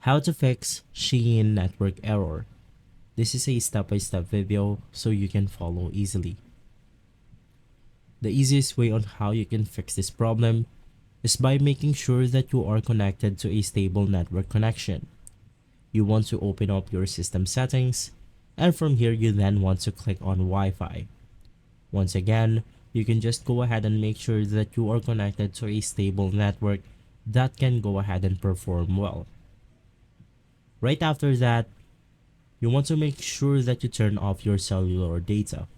How to fix Shein network error. This is a step-by-step video so you can follow easily. The easiest way on how you can fix this problem is by making sure that you are connected to a stable network connection. You want to open up your system settings, and from here you then want to click on Wi-Fi. Once again, you can just go ahead and make sure that you are connected to a stable network that can go ahead and perform well. Right after that, you want to make sure that you turn off your cellular data.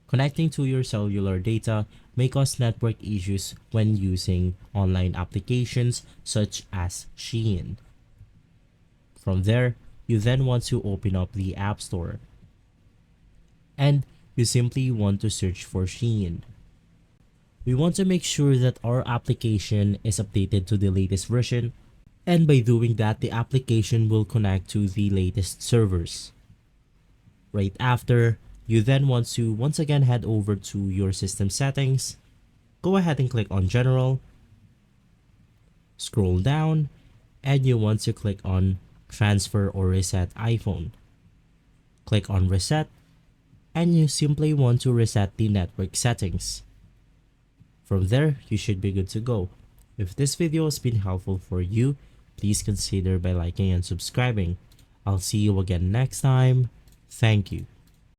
Connecting to your cellular data may cause network issues when using online applications such as Shein. From there, you then want to open up the App Store. And you simply want to search for Shein. We want to make sure that our application is updated to the latest version, and by doing that, the application will connect to the latest servers. Right after, you then want to once again head over to your system settings, go ahead and click on General, scroll down, and you want to click on Transfer or Reset iPhone. Click on Reset, and you simply want to reset the network settings. From there, you should be good to go. If this video has been helpful for you, please consider by liking and subscribing. I'll see you again next time. Thank you.